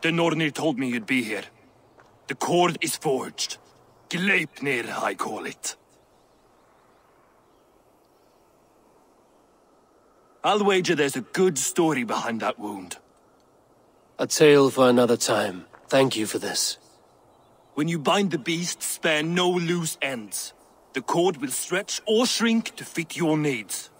The Nornir told me you'd be here. The cord is forged. Gleipnir, I call it. I'll wager there's a good story behind that wound. A tale for another time. Thank you for this. When you bind the beast, spare no loose ends. The cord will stretch or shrink to fit your needs.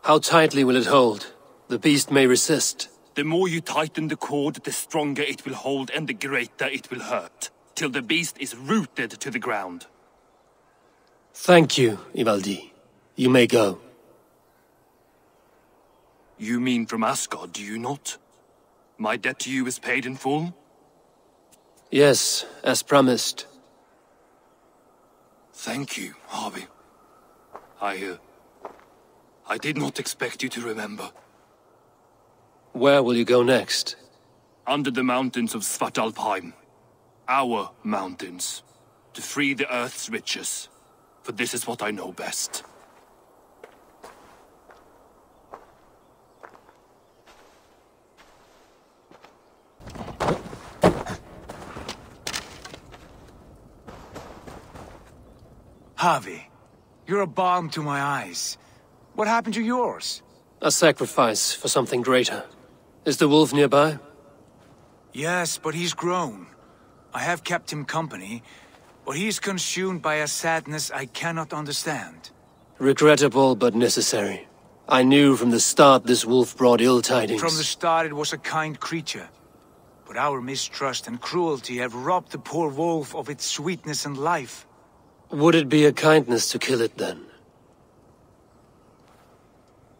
How tightly will it hold? The beast may resist. The more you tighten the cord, the stronger it will hold and the greater it will hurt, till the beast is rooted to the ground. Thank you, Ivaldi. You may go. You mean from Asgard, do you not? My debt to you is paid in full? Yes, as promised. Thank you, Harvey. I did not expect you to remember. Where will you go next? Under the mountains of Svartalfheim. Our mountains. To free the Earth's riches. For this is what I know best. Harvey, you're a balm to my eyes. What happened to yours? A sacrifice for something greater. Is the wolf nearby? Yes, but he's grown. I have kept him company, but he's consumed by a sadness I cannot understand. Regrettable but necessary. I knew from the start this wolf brought ill tidings. From the start it was a kind creature. But our mistrust and cruelty have robbed the poor wolf of its sweetness and life. Would it be a kindness to kill it then?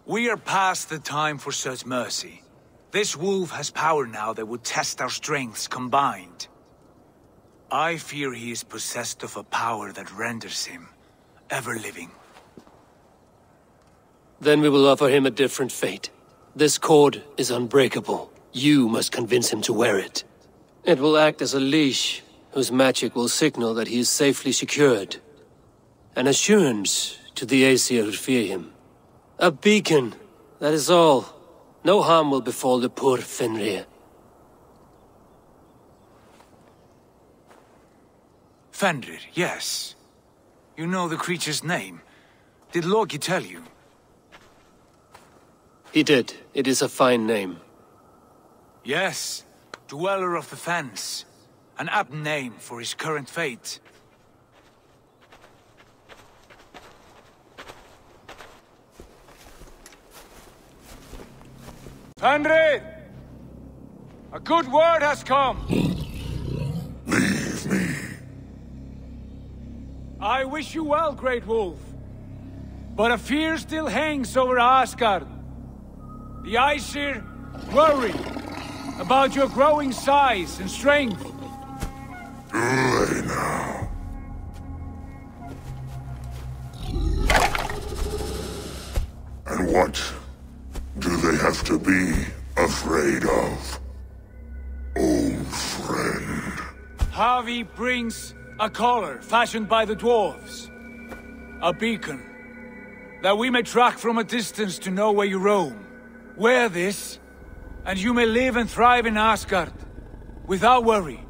We are past the time for such mercy. This wolf has power now that would test our strengths combined. I fear he is possessed of a power that renders him ever-living. Then we will offer him a different fate. This cord is unbreakable. You must convince him to wear it. It will act as a leash, whose magic will signal that he is safely secured. An assurance to the Aesir who fear him. A beacon, that is all. No harm will befall the poor Fenrir. Fenrir, yes. You know the creature's name. Did Loki tell you? He did. It is a fine name. Yes. Dweller of the Fens. An apt name for his current fate. Fenrir! A good word has come! Leave me. I wish you well, Great Wolf. But a fear still hangs over Asgard. The Aesir worry about your growing size and strength. Do they now? And what do they have to be afraid of? Old friend. Harvey brings a collar fashioned by the dwarves. A beacon, that we may track from a distance to know where you roam. Wear this, and you may live and thrive in Asgard, without worry.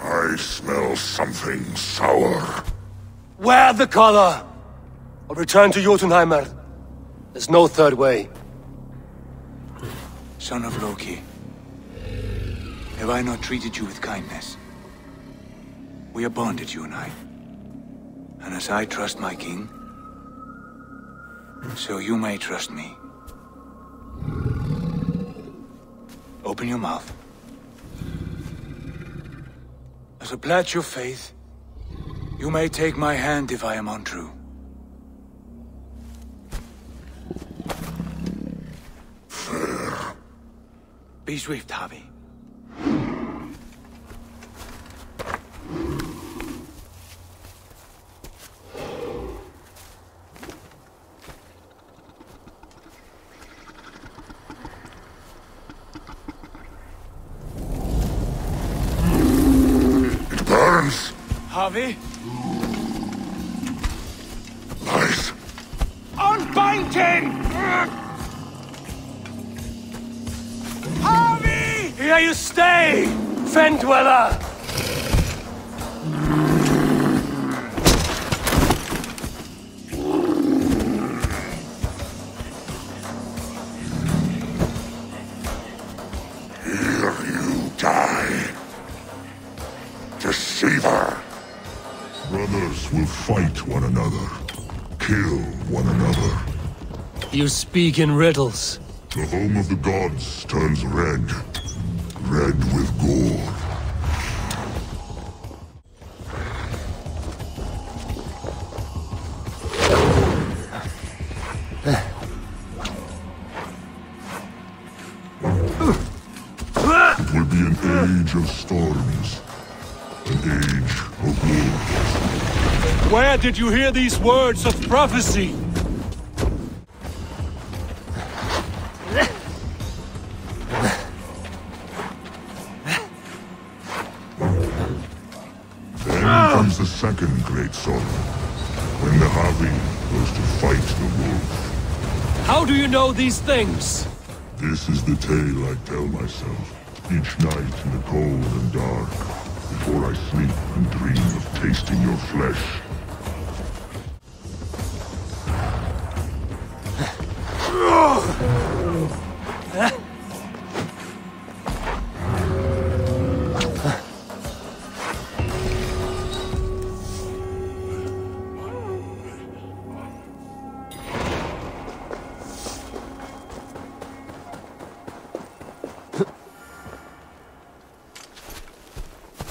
I smell something sour. Wear the collar! Or return to Jotunheimer. There's no third way. Son of Loki, have I not treated you with kindness? We are bonded, you and I. And as I trust my king, so you may trust me. Open your mouth. As a pledge of faith, you may take my hand if I am untrue. Fair. Be swift, Harvey. It burns. Harvey? Lies. Unbind him! can you stay? Fen dweller! Here you die. Deceiver. Brothers will fight one another. Kill one another. You speak in riddles. The home of the gods turns red. Red with gore. It will be an age of storms. An age of war. Where did you hear these words of prophecy? Then comes the second great sorrow, when the Havi goes to fight the wolf. How do you know these things? This is the tale I tell myself, each night in the cold and dark, before I sleep and dream of tasting your flesh.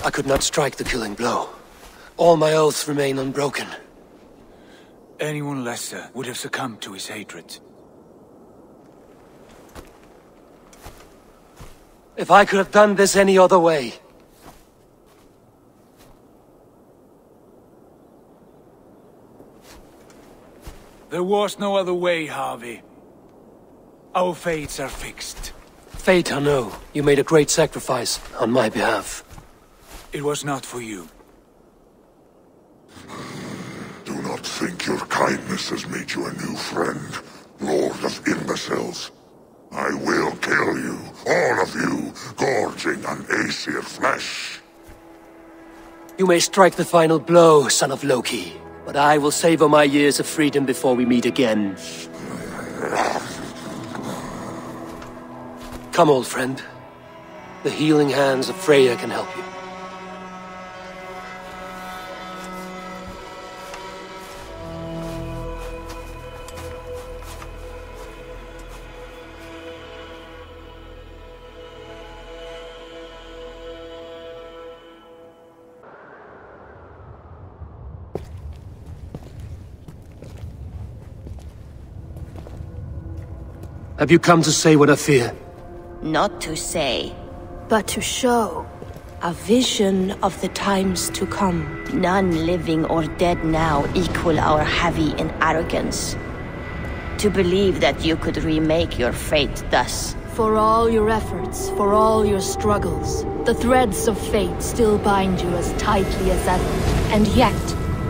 I could not strike the killing blow. All my oaths remain unbroken. Anyone lesser would have succumbed to his hatred. If I could have done this any other way. There was no other way, Harvey. Our fates are fixed. Fate, I know. You made a great sacrifice on my behalf. It was not for you. Do not think your kindness has made you a new friend, Lord of Imbeciles. I will kill you, all of you, gorging on Aesir flesh. You may strike the final blow, son of Loki, but I will savor my years of freedom before we meet again. Come, old friend. The healing hands of Freya can help you. Have you come to say what I fear? Not to say, but to show. a vision of the times to come. None living or dead now equal our heavy in arrogance. To believe that you could remake your fate thus. For all your efforts, for all your struggles, the threads of fate still bind you as tightly as ever. And yet,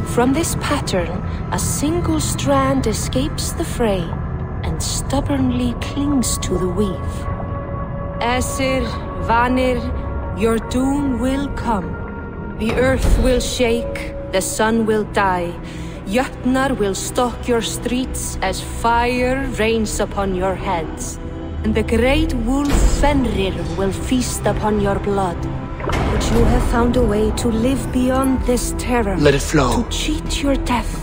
from this pattern, a single strand escapes the fray and stubbornly clings to the weave. Aesir, Vanir, your doom will come. The earth will shake, the sun will die. Jötnar will stalk your streets as fire rains upon your heads. And the great wolf Fenrir will feast upon your blood. But you have found a way to live beyond this terror. Let it flow. To cheat your death.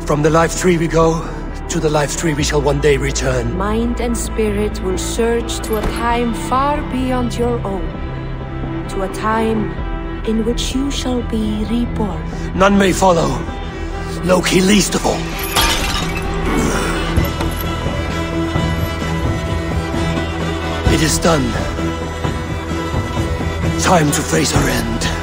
From the life tree we go, to the life tree we shall one day return. Mind and spirit will surge to a time far beyond your own. To a time in which you shall be reborn. None may follow, Loki least of all. It is done. Time to face our end.